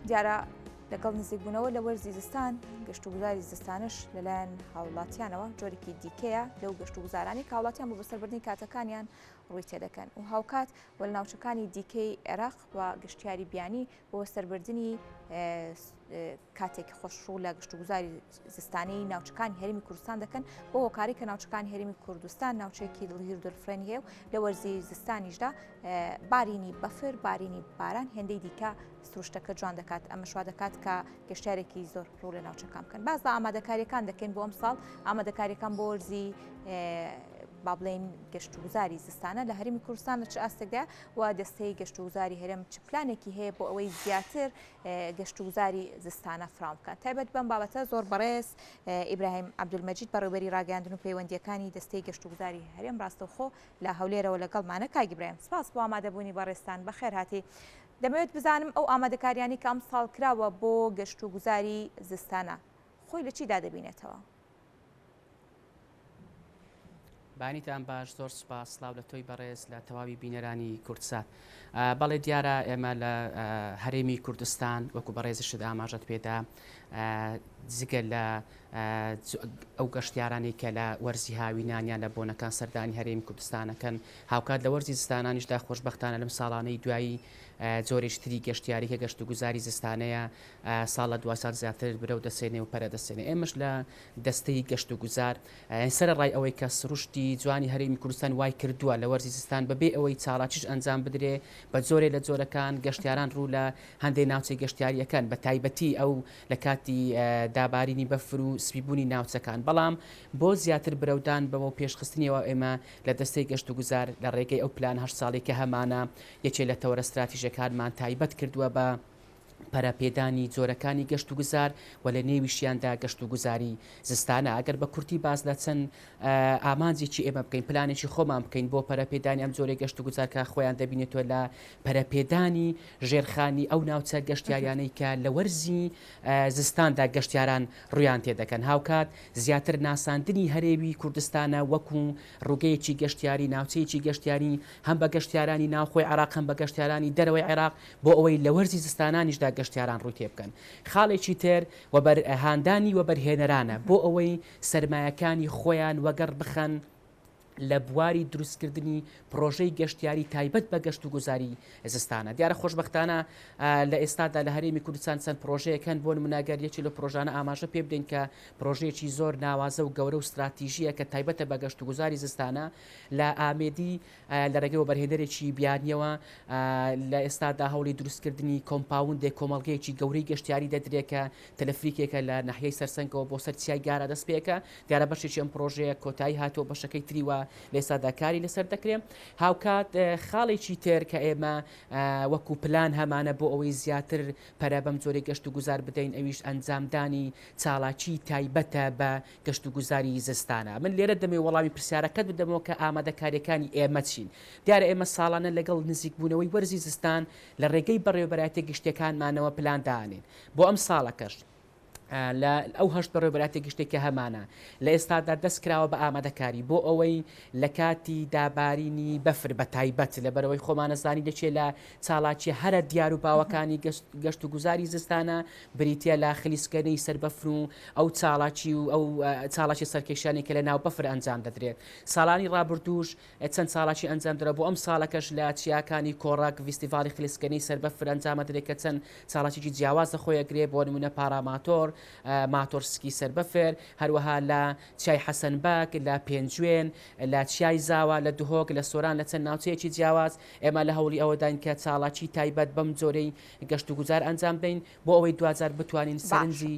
دیارە لەگەڵ نزیکبوونەوە لە وەرزی زستان گەشتوگوزاری زستانش لەلایەن هاوڵاتیانەوە جۆرێکی دیکەیە لەو گەشتوگوزارانی کە هاوڵاتیان بۆ بەسەربردنی کاتەکانیان ڕووی تێدەکەن و هاوکات وە لە ناوچەکانی دیکەی عێراق و گەشتیاری بیانی بۆ سەربردنی کاتێکی خۆشڕوو لە گەشتوگوزاری زستانی ناوچەکانی هەرێمی کوردستان دەکەن بۆ هۆکاری کە ناوچەکانی هەرێمی کوردستان ناوچەیەکی دڵگیر دڵفرێنی هەیە و لە وەرزی زستانیشدا بارینی بەفر بارینی باران هێندەی دیکە سروشتەکە جوان دەکات ئەمە شوا دەکات کە گەشتارێکی زۆر ڕوو لە ناوچەکان بکەن باز لە ئامادەکاریەکان دەکەین بۆ ئەم ساڵ ئامادەکاریەکان بۆ وەرزی با بڵێن گەشتوگوزاری زستانە لە هەرێمی کوردستان لە چ ئاستێکدا و دەستەی گەشتوگوزاری هەرێم چ پلانێکی هەیە بۆ ئەوەی زیاتر گەشتوگوزاری زستانە فراوان بکات تایبەت بەم بابەتە زۆر بەڕێز ئیبراهیم عەبدولمەجید بەڕێوەبەری ڕاگەاندن و پەیوەندیەکانی دەستەی گەشتوگوزاری هەرێم ڕاستەوخۆ لە هەولێرەوە لەگەڵمانە کاک ئیبراهیم سپاس بۆ ئامادەبوونی بەڕێستان بەخێر هاتی دەمەوێت بزانم ئەو ئامادەکاریانی کە ئەم ساڵ کراوە بۆ گەشتوگوزاری زستانە خۆی لە چیدا دەبینێتەوە؟ بانیتان باش زۆر سپاس سلااو لە تۆی بەڕێز لە تەواوی بینەرانی کوردستان بەڵێ دیارە ئێمە لە هەرێمی کوردستان وەکو بەڕێزشت ئاماژەت پێدا جگە لە ئەو گەشتیارانی کە لە وەرزی هاوینانیان لە بۆنەکان سەردانی هەرێمی کوردستانەکەن هاوکات لە وەرزی زستانانیشدا خۆشبەختانە لەم ساڵانەی دوایی جۆرێشتری گەشتیاری کە گەشتوگوزاری زستانەیە ساڵ لە دو سال زیاتر برە و دەسێنێ و پەرە دەسێنێ ئێمەش لە دەستەی گەشتوگوزار سەر ڕای ئەوەی کە سروشتی جوانی هەرێمی کوردستان وای کردووە لە وەرزی زستان بەبێ ئەوەی چاڵاکیش ئەنجام بدرێ بە زۆرێ لە جۆرەکان گەشتیاران ڕوو لە هەندێک ناوچەی گەشتیاریەکان بە تایبەتی ئەو لە کاتی دابارینی بەفر و سپیبوونی ناوچەکان بەڵام بۆ زیاتر برەودان بەوە پێشخستنیەوە ئێمە لە دەستەی گەشتوگوزار لە ڕێگەی ئەو پلان هەشت ساڵی کە هەمانە یەکێ لە تەوەرە استراتیژیەکانمان تایبەت کردووە بە پەرەپێدانی جۆرەکانی گەشتوگوزار و لە نێویشیاندا گەشتوگوزاری زستانە ئەگەر بە کورتی باز لە چەند ئامانجێکی ئێمە بکەین پلانێکی خۆمان بکەین بۆ پەرەپێدانی ئەم جۆرەی گەشتوگوزار کە خۆیان دەبینێتەوە لە پەرەپێدانی ژێرخانی ئەو ناوچە گەشتیاریانەی کە لە وەرزی زستاندا گەشتیاران ڕویان تێدەکەن هاوکات زیاتر ناساندنی هەرێمی کوردستانە وەکو ڕووگەیەکی گەشتیاری ناوچەیەکی گەشتیاری هەم بە گەشتیارانی ناوخۆی عێراق هەم بە گەشتیارانی دەرەوەی عێراق بۆ ئەوەی لە وەرزی زستانانیشدا گەشتیاران ڕووی تێ بکەن خاڵێکی تر و بەرهاندانی و بەرهێنەرانە بۆ ئەوەی سەرمایەکانی خۆیان وەگەڕ بخەن لە بواری دروستکردنی پرۆژەی گەشتیاری تایبەت بە گەشتوگوزاری زستانە دیارە خۆشبەختانە لە ئێستادا لە هەرێمی کوردستان چەند پرۆژەیەکەن بۆ نمونەگەریەکی لە پرۆژانە ئاماژە پێ بدەین کە پرۆژەیەکی زۆر ناوازە و گەورە و استراتیژیە کە تایبەتە بە گەشتوگوزاری زستانە لە ئامێدی لە ڕێگەوە بەرهێنەرێکی بیانیەوە لە ئێستادا هەوڵی دروستکردنی کۆمپاوندێک کۆمەڵگەیەکی گەورەی گەشتیاری دەدرێکە تەلەفریکێکە لە ناحیەی سەرسەنگەوە بۆ سەر چیای گارە دەست پێکە دیارە بەشێکی ئەم پرۆژەیە کۆتایی هاتووە بەشەکەی تریوە لێساداکاری لەسەر دەکرێن هاوکات خاڵێکی تر کە ئێمە وەکو پلان هەمانە بۆ ئەوەی زیاتر پەرە بەم جۆرەی گەشتوگوزار بدەین ئەویش ئەنجامدانی چاڵاکی تایبەتە بە گەشتوگوزاری زستانە من لێرە دەمێ وەڵامی پرسیارەکەت بدەمەوە کە ئامادەکاریەکانی ئێمە چین دیارە ئێمە ساڵانە لەگەڵ نزیکبوونەوەی وەرزی زستان لە ڕێگەی بەڕێوەبەرایەتی گشتەکانمانەوە پلاندانین بۆ ئەم ساڵەکەش لە ئەو هەشت بەڕێوەبەراتی گشتێکی هەمانە لە ئێستادا دەستکراوە بە ئامادەکاری بۆ ئەوەی لە کاتی دابارینی بەفر بە تایبەت لە بەرەوەی خۆمانەزانی دەچێت لە چاڵاکی هەرە دیار و باوەکانی گەشتوگوزاری زستانە بریتە لە خلیسکەنەی سەربەفر و ئەو چاڵاکی و ئەو چاڵاکی سەرکێشانی کە لە ناو بەفر ئەنجام دەدرێت ساڵانی ڕابردوش چەند چاڵاکی ئەنجام درە بۆ ئەم ساڵەکەش لە چیاکانی کۆڕاک فیستیڤاڵی خلیسکەنەی سەربەفر ئەنجامە درێت کە چەند چاڵاکی جیاوازە خۆیەگرێ بۆ نمونە پاراماتۆر ماتۆرسکی سەربەفر هەروەها لە چای حەسەنباک لە پێنجوێن لە چای زاوە لە دهۆک لە سۆران لە چەند ناوچەیەکی جیاواز ئێمە لە هەوڵی ئەوەداین کە چاڵاکی تایبەت بەم جۆرەی گەشتوگوزار ئەنجام بدەین بۆ ئەوەی دوجار بتوانین سەرنجی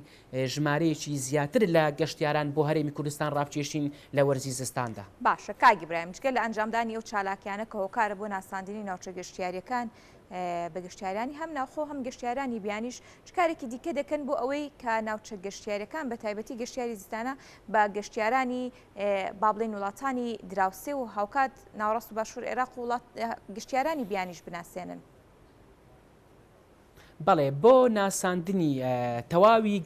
ژمارەیەکی زیاتر لە گەشتیاران بۆ هەرێمی کوردستان ڕابکێشین لە وەرزی زستاندا باشە کاک ئیبراهیم جگە لە ئەنجامدانی ئەو چالاکیانە کە هۆکارە بۆ ناساندنی ناوچە گەشتیاریەکان بە گەشتیارانی هەم ناوخۆ هەم گەشتیارانی بیانیش کارێکی دیکە دەکەن بۆ ئەوەی کە ناوچە گەشتیارەکان بە تایبەتی گەشتیاری زستانە بە گەشتیارانی با بڵێن وڵاتانی دراوسێ و هاوکات ناوەڕاست و باشوور عێراق و گەشتیارانی بیانیش بناسێنن بەڵێ بۆ ناساندنی تەواوی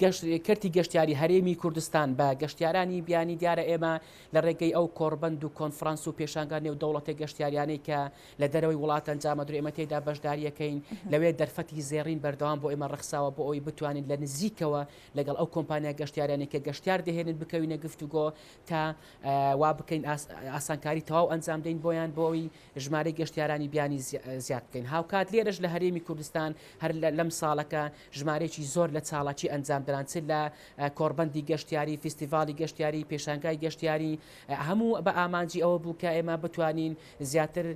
کەرتی گەشتیاری هەرێمی کوردستان بە گەشتیارانی بیانی دیارە ئێمە لە ڕێگەی ئەو کۆڕبند و کۆنفرانس و پێشانگان نێو دەوڵەتی گەشتیاریانەی کە لە دەرەوەی وڵات ئەنجامە درێ ئێمە تێدا بەشداریەکەین لەوێ دەرفەتی زێڕین بەردەوام بۆ ئێمە ڕخساوە بۆ ئەوی بتوانین لە نزیکەوە لەگەڵ ئەو کۆمپانیا گەشتیارانی کە گەشتیار دەهێنن بکەوینە گفتوگۆ تا وا بکەین ئاسانکاری تەواو ئەنجام دەین بۆیان بۆەوەی ژمارەی گەشتیارانی بیانی زیاد بکەین. هاوکات لێرەش لە هەرێمی کوردستان هەر لەم ساڵەکە ژمارەیەکی زۆر لە چاڵاکی ئەنجام دەران چ لە کۆڕبەندی گەشتیاری فیستیڤالی گەشتیاری پێشانگای گەشتیاری هەموو بە ئامانجی ئەوە بوو کە ئێمە بتوانین زیاتر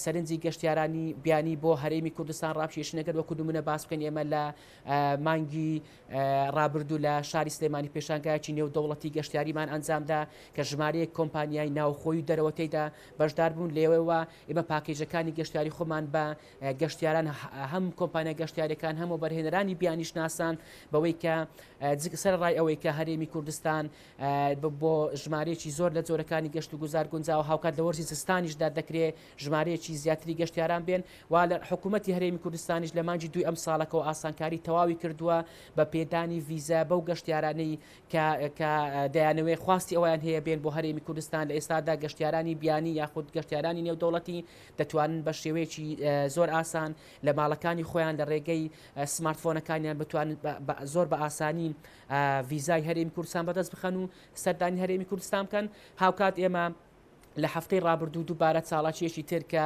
سەرنجی گەشتیارانی بیانی بۆ هەرێمی کوردستان ڕابکێشنەگەر وەکو دومونە باس بکەین ئێمە لە مانگی ڕابردوو لە شاری سلێمانی پێشانگایکی نێو دەوڵەتی گەشتیاریمان ئەنجامدا کە ژمارەیە کۆمپانیای ناوخۆی دەرەوەتەیدا بەشدار بوون لێوەوە ئێمە پاکێجەکانی گەشتیاری خۆمان بە گەشتیاران هەم کۆمپانیا گەشتیارەکان هەموو بەرهێنەرانی بیانیش ناسان بەوەی کە سەر ڕای ئەوەی کە هەرێمی کوردستان بۆ ژمارەیەکی زۆر لە جۆرەکانی گەشت و گوزار گونجاوە هاوکات لە وەرزی زستانیشدا دەکرێت ژمارەیەکی زیاتری گەشتیاران بێن وا لە حکوومەتی هەرێمی کوردستانیش لە مانجی دوی ئەم ساڵەکەەوە ئاسانکاری تەواوی کردووە بە پێدانی ڤیزە بەو گەشتیارانەی کە دەیانەوەی خواستی ئەویان هەیە بێن بۆ هەرێمی کوردستان لە ئێستادا گەشتیارانی بیانی یاخود گەشتیارانی نێودەوڵەتی دەتوانن بە شێوەیەکی زۆر ئاسان لە ماڵەکانی خۆیان لە ڕێگەی سمارتفۆنەکانیان بتوانن زۆر بە ئاسانی ڤیزای هەرێمی کوردستان بەدەست بخەن و سەردانی هەرێمی کوردستان بکەن. هاوکات ئێمە لە هەفتەی ڕابردوو دووبارە چاڵاکیەکی تر کە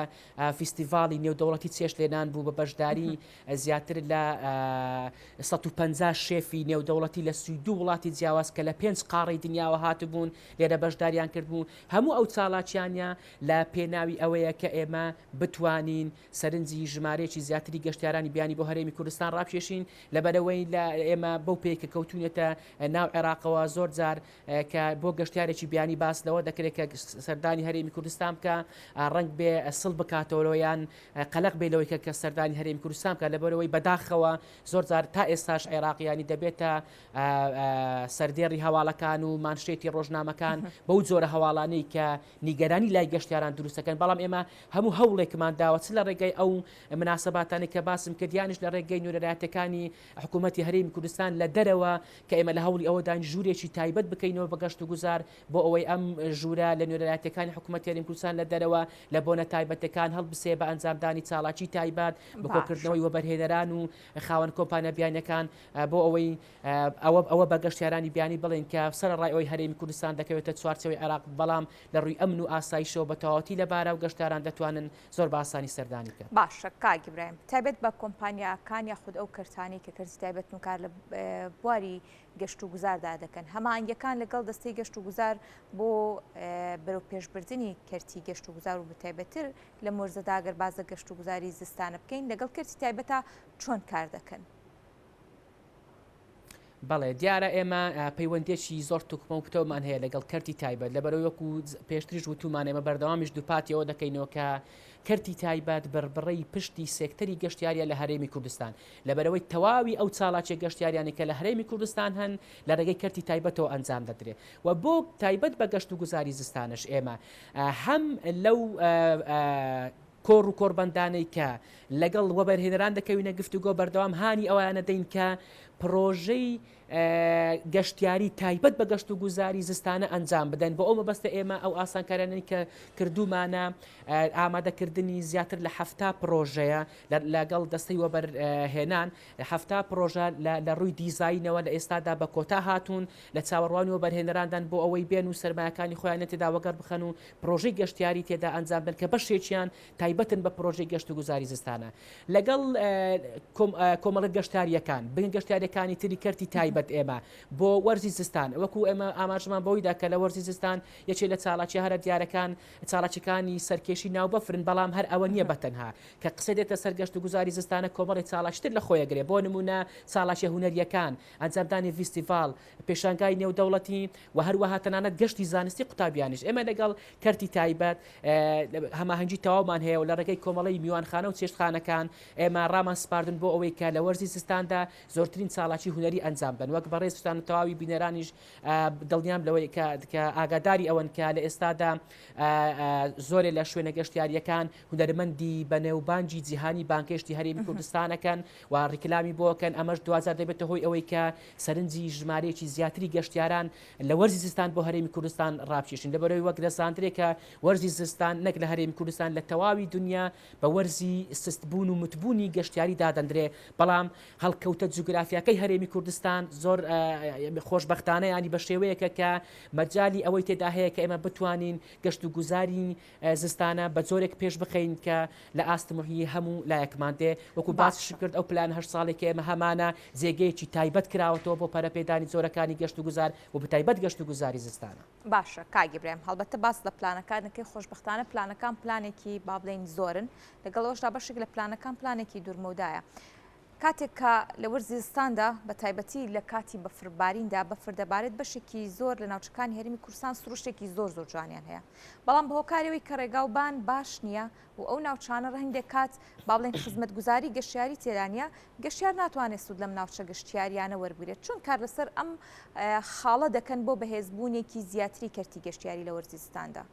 فیستیڤالی نێودەوڵەتی چێش لێنان بوو بە بەشداری زیاتر لە 150 شێفی نێودەوڵەتی لە 32 وڵاتی جیاواز کە لە 5 قاڕی دنیاوە هاتبوون لێرە بەشداریان کردبوو. هەموو ئەو چاڵاکیانە لە پێناوی ئەوەیە کە ئێمە بتوانین سەرنجی ژمارەیەکی زیاتری گەشتیارانی بیانی بۆ هەرێمی کوردستان ڕابکێشین لەبەرەوەی لە ئێمە بەو پێکە کەوتونێتە ناو عێراقەوە زۆر جار کە بۆ گەشتیارێکی بیانی باس لەوە دەکرێت کە سەردانی هەرێمی کوردستان بکە ڕنگ بێ سڵ بکاتەوەیان قەلق بێلەوەی کە سەردانی هەرێمی کوردستان بکە لەبەرەوەی بەداخەوە زۆر جار تا ئێستاش عێراقیانی دەبێتە سەردێڕی هەواڵەکان و مانشێتی ڕۆژنامەکان بەو جۆرە هەواڵانەی کە نیگەرانی لای گەشتیاران دروستەکەن بەڵام ئێمە هەموو هەوڵێکمان داوە چ لە ڕێگەی ئەو مناسەباتانی کە باسم کردیانش لە ڕێگەی نوێنەرایەتەکانی حکوومەتی هەرێمی کوردستان لە دەرەوە کە ئێمە لە هەوڵی ئەوەدان ژوورێکی تایبەت بکەینەوە بە گەشت و گوزار بۆ ئەوەی ئەم ژوورە لە نوێنەرایەتەکانی حکوومەتی هەرێمی کوردستان لە دەرەوە لە بۆنە تایبەتەکان هەڵبسێ بە ئەنجامدانی چاڵاکی تایبەت بە کۆکردنەوەی وەبەرهێنەران و خاوەن کۆمپانیا بیانەکان بۆ ئەوەی ئەوە بە گەشتیارانی بیانی بڵێن کە سەرڕای ئەوەی هەرێمی کوردستان دەکەوێتە چوارچەوەی عێراق بەڵام لە ڕووی ئەمن و ئاسایشەوە بە تەواوەتی لە بارە و گەشتیاران دەتوانن زۆر بە ئاسانی سەردانی بکەن. باشە کاک ئیبراهیم تایبەت بە کۆمپانیاکان یاخود ئەو کەرتانەی کە کەرتی تایبەت و کار لە بواری گەشت و گوزاردا دەکەن هەماهنگەکان لەگەڵ دەستەی گەشت و گوزار بۆ بەرەو پێشبردننی کەرتی گەشت و گوزار و بەتایبەتر لە مۆرزەدا ئەگەر بازە گەشت و گوزاری زستانە بکەین لەگەڵ کەرتی تایبەتە چۆن کار دەکەن؟ بەڵێ دیارە ئێمە پەیوەندێکی زۆر توکمە و پتەومان هەیە لەگەڵ کەرتی تایبەت لەبەرەوەی وەکو پێشتریش وتومان ئێمە بەردەوامیش دووپاتیەوە دەکەینەوە کە کەرتی تایبەت بەربڕی پشتی سێکتەری گەشتیاریە لە هەرێمی کوردستان لەبەرەوەی تەواوی ئەو چاڵاچێک گەشتیاریانی کە لە هەرێمی کوردستان هەن لە ڕێگەی کەرتی تایبەتەوە ئەنجام دەدرێت و بۆ تایبەت بە گەشت و گوزاری زستانش ئێمە هەم لەو کۆڕ و کۆربەندانەی کە لەگەڵ وەبەرهێنەران دەکەوینە گفتوگۆ بەردەوام هانی ئەویانە دەین کە پرۆژەی گەشتیاری تایبەت بە گەشت و گوزاری زستانە ئەنجام بدەن بۆ ئەو مەبەستە ئێمە ئەو ئاسانکارانەی کە کردومانە ئامادەکردنی زیاتر لە 7 پرۆژەیە لەگەڵ دەستەی وەبەرهێنان 7 پرۆژە لە ڕووی دیزاینەوە لە ئێستادا بە کۆتا هاتوون لە چاوەڕوانی وەبەرهێنەراندان بۆ ئەوەی بێن و سەرمایەکانی خۆیانە تێدا وەگەر بخەن و پرۆژەی گەشتیاری تێدا ئەنجام بن کە بەشێکیان تایبەتن بە پرۆژەی گەشت و گوزاری زستانە لەگەڵ کۆمەڵە گەشتاریەکان بن گەشتاریەکانی تری کەرتی تایبەت ئێمە بۆ وەرزی زستان وەکو ئێمە ئاماژمان بەوەیدا کە لە وەرزی زستان یەکێ لە چاڵاکی هەرە دیارەکان چاڵاکیەکانی سەرکێشی ناو بەفرن بەڵام هەر ئەوە نییە بەتەنها کە قسە دێتە سەرگەشت و گوزاری زستانە کۆمەڵی چاڵاکتر لە خۆیەگرێ بۆ نمونە چاڵاکی هونەریەکان ئەنجامدانی فیستیڤال پێشانگای نێودەوڵەتی و هەروەها تەنانەت گەشتی زانستی قوتابیانیش ئێمە لەگەڵ کەرتی تایبەت هەماهەنگی تەواومان هەیە و لە ڕێگەی کۆمەڵی میوانخانە و چێشتخانەکان ئێمە ڕامان سپاردن بۆ ئەوەی کە لە وەرزی زستاندا زۆرترین چالاکی هوەری ئەنجام بن وەک بەڕێزتان تەواوی بینەرانیش دڵنیام لەوەی کە ئاگاداری ئەوەن کە لە ئێستادا زۆرێ لە شوێنە گەشتیاریەکان هونەرمەندی بەنێوبانجی جیهانی بانکشتی هەرێمی کوردستانەکەن و ڕیکلامی بۆکەن ئەمەش دوازار دەبێتە هۆی ئەوەی کە سەرنجی ژمارەیەکی زیاتری گەشتیاران لە وەرزی زستان بۆ هەرێمی کوردستان ڕابکێشن لەبەرەوەی وەک دەزانرێکە وەرزی زستان نەک لە هەرێمی کوردستان لە تەواوی دنیا بە وەرزی سستبوون و متبوونی گەشتیاری دادەندرێ بەڵام هەڵکەوتە جوگرافیاکەی هەرێمی کوردستان زۆر خۆشبەختانە ینی بە شێوەیەکە کە مەجای ئەوەی تێدا هەیە کە ئێمە بتوانین گەشت و گوزاری زستانە بە زۆرێک پێش بخەین کە لە ئاستمڕی هەموو لایەکمان دێ وەکو باس کرد ئەو پلان هەر ساڵێکی ئێمە هەمانە جێگەیەکی تایبەت کراوەتەوە بۆ پەرەپێدانی زۆرەکانی گەشت و گوزار و بەتایبەت گەشت و گوزاری زستانە. باشە کاگی برێم هەڵبەتە باس لە پلانەکانەکەی خۆشبەختانە پلانەکان پلانێکی با بڵێن زۆرن لەگەڵەوەشدا بەشێک لە پلانەکان پلانێکی دوورمەودایە. کاتێک کە لە وەرزی زستاندا بە تایبەتی لە کاتی بەفرباریندا بەفر دەبارێت بەشێکی زۆر لە ناوچەکانی هەرێمی کوردستان سروشتێکی زۆر جوانیان هەیە بەڵام بە هۆکارەوەی کە ڕێگاوبان باش نییە و ئەو ناوچانە ڕەهندێک کات با بڵێن خزمەتگوزاری گەشتیاری تێدانە گەشتیار ناتوانێت سوود لەم ناوچە گەشتیاریانە وەربگرێت چون کار لەسەر ئەم خاڵە دەکەن بۆ بەهێزبوونێکی زیاتری کەرتی گەشتیاری لە وەرزی زستاندا.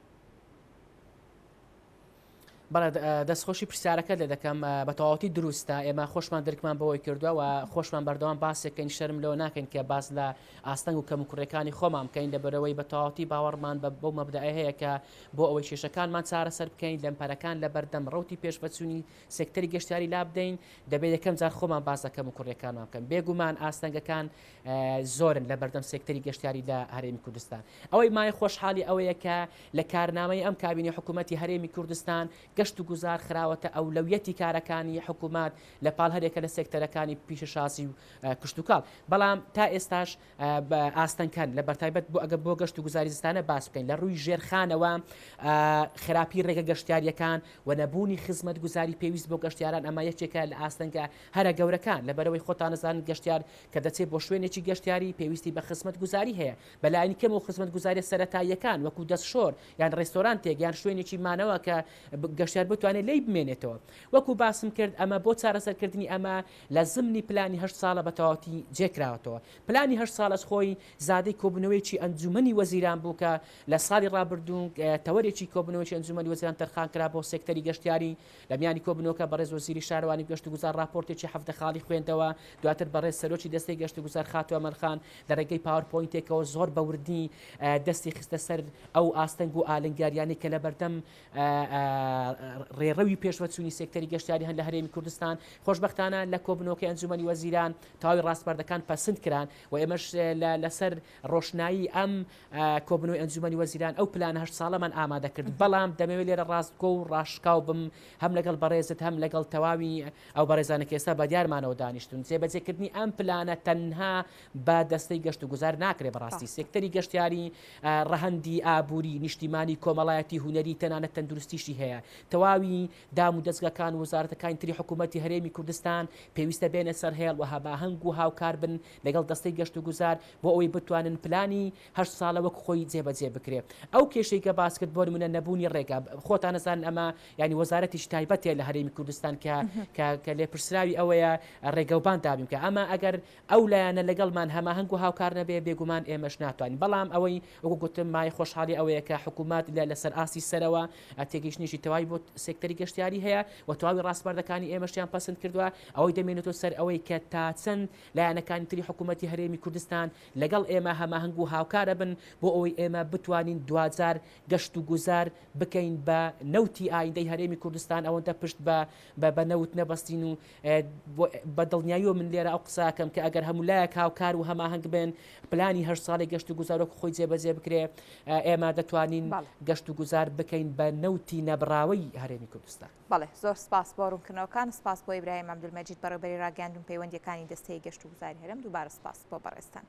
بەڵێ دەستخۆشی پرسیارەکە لێ دەکەم بە تەواوەتی دروستە ئێمە خۆشمان دەرکمان بەوەی کردووە و خۆشمان بەردەوام باسێکەکەین شەرم لەوە ناکەین کە باس لە ئاستەنگ و کەموکوڕەکانی خۆمان بکەین لەبەرەوەی بە تەواوەتی باوەڕمان بۆ مەبدەئە هەیە کە بۆ ئەوەی کێشەکانمان چارەسەر بکەین لەمپەرەکان لە بەردەم ڕوتی پێشبەچوونی سێکتەری گەشتیاری لا بدەین دەبێت یەکەم جار خۆمان باس لە کەموکوڕەکانمان بکەن بێگومان ئاستەنگەکان زۆرن لە بەردەم سێکتەری گەشتیاری لە هەرێمی کوردستان ئەوەی مای خۆشحاڵی ئەوەیە کە لە کارنامەی ئەم کابینی حکوومەتی هەرێمی کوردستان گەشت و گوزار خراوەتە ئەولەویەتی کارەکانی حکوومەت لە پاڵ هەرێکە لە سێکتەرەکانی پیشەشاسی و کشتتوکاڵ بەڵام تا ئێستاش ئاستەنکەن لە بەرتایبەت بۆ ئەگە بۆ گەشت و گوزاری زستانە باس بکەین لە ڕووی ژێرخانەوە خراپی ڕێگە گەشتیاریەکان و نەبوونی خزمەت گوزاری پێویست بۆ گەشتیاران ئەمە یەکێکە لە ئاستەنگە هەرە گەورەکان لەبەرەوەی خۆتانەزان گەشتیار کە دەچێت بۆ شوێنێکی گەشتیاری پێویستی بە خزمەت گوزاری هەیە بەلایانی کەم و خزمەت گوزاری سەرەتاییەکان وەکو دەستشۆر یان ڕێستۆرانتێک یان شوێنێکی مانەوە کە گەشتیار بتوانێت لی بمێنێتەوە وەکو باسم کرد ئەمە بۆ چارەسەرکردنی ئەمە لە زمنی پلانی 8 ساڵە بە تەواوەتی جێکراوەتەوە پلانی 8 ساڵەس خۆی زادەی کۆبنەوەیکی ئەنجومەنی وەزیران بوو کە لە ساڵی ڕابردوون تەوەرێکی کۆبنەوەی ئەنجومەنی وەزیران تەرخان کرا بۆ سێکتەری گەشتیاری لە میانی کۆبنەوەکە بەڕێز وەزیری شارەوانی گەشت و گوزار راپۆرتێکی هەفتە خاڵی خوێندەوە دواتر بەڕێز سەرۆکی دەستەی گەشت و گوزار خاتوە مەلخان لە ڕێگەی پاوەرپۆینتێکەوە زۆر بەوردی دەستی خستە سەر ئەو ئاستەنگ و ئالنگاریانی کە لە بەردەم ڕێڕەوی پێشوەچوونی سێکتەری گەشتیاری هەن لە هەرێمی کوردستان خۆشبەختانە لە کۆبنەوەکەی ئەنجومەنی وەزیران تەواوی ڕاستپەردەکان پەسەند کران و ئێمەش لەسەر ڕۆشنایی ئەم کۆبنەوەی ئەنجومەنی وەزیران ئەو پلانە 8 ساڵەمان ئامادە کرد بەڵام دەمەوێت لێرە ڕاستگۆ و ڕاشکاو بم هەم لەگەڵ بەڕێزت هەم لەگەڵ تەواوی ئەو بەڕێزانێک ئێستا بە دیارمانەوە دانیشتون جێبەجێکردنی ئەم پلانە تەنها بە دەستەی گەشت و گوزار ناکرێت بەڕاستی سێکتەری گەشتیاری ڕەهەندی ئابووری نیشتیمانی کۆمەڵایەتی هونەری تەنانەت تەندروستیشی هەیە تەواوی دام و دەستگاکان وەزارەتەکانی تری حکوومەتی هەرێمی کوردستان پێویستە بێنە سەر هێڵ و هەماهەنگ و هاوکار بن لەگەڵ دەستەی گەشت و گوزار بۆ ئەوەی بتوانن پلانی 8 ساڵە وەک خۆی جێبەجێ بکرێت ئەو کێشەی کە باس کرد بۆ نمونە نەبوونی ڕێگا خۆتان نەزان ئەمە ینی وەزارەتیش تایبەتێ لە هەرێمی کوردستان کە لێپرسراوی ئەوەیە ڕێگەوبان دابیم کە ئەمە ئەگەر ئەو لایەنە لەگەڵمان هەماهەنگ و هاوکار نەبێ بێگومان ئێمەش ناتوانین بەڵام ئەوەی وەکو گوتم مای خۆشحاڵی ئەوەیە کە حکوومەت لەسەر ئاسی سەرەوە تێگەیشتنیشی تەواوی بۆ سێکتەری گەشتیاری هەیە و تەواوی ڕاستپەردەکانی ئێمەشیان پەسەند کردووە ئەوەی دەمێنێتەوە سەر ئەوەی کە تا چەند لایەنەکانی تری حکوومەتی هەرێمی کوردستان لەگەڵ ئێمە هەماهەنگ و هاوکارە بن بۆ ئەوەی ئێمە بتوانین دوجار گەشت و گوزار بکەین بە نەوتی ئایندەی هەرێمی کوردستان ئەوەندە پشت بە نەوت نەبەستین و بە دڵنیاییەوە من لێرە ئەو قساکەم کە ئەگەر هەموو لایەک هاوکار و هەماهەنگ بن پلانی 8 ساڵی گەشت و گوزارۆک خۆی جێبەجێ بکرێ ئێمە دەتوانین گەشت و گوزار بکەین بە نەوتی نەبراوی هەرێمی کوردستان. بەڵێ زۆر سپاس بۆ ڕوونکردنەوەکان سپاس بۆ ئیبراهیم عەبدولمەجید بەڕێوەبەری ڕاگەاندن پەیوەندیەکانی دەستەی گەشت و گوزاری هەرێم دووبارە سپاس بۆ بەڕێستان.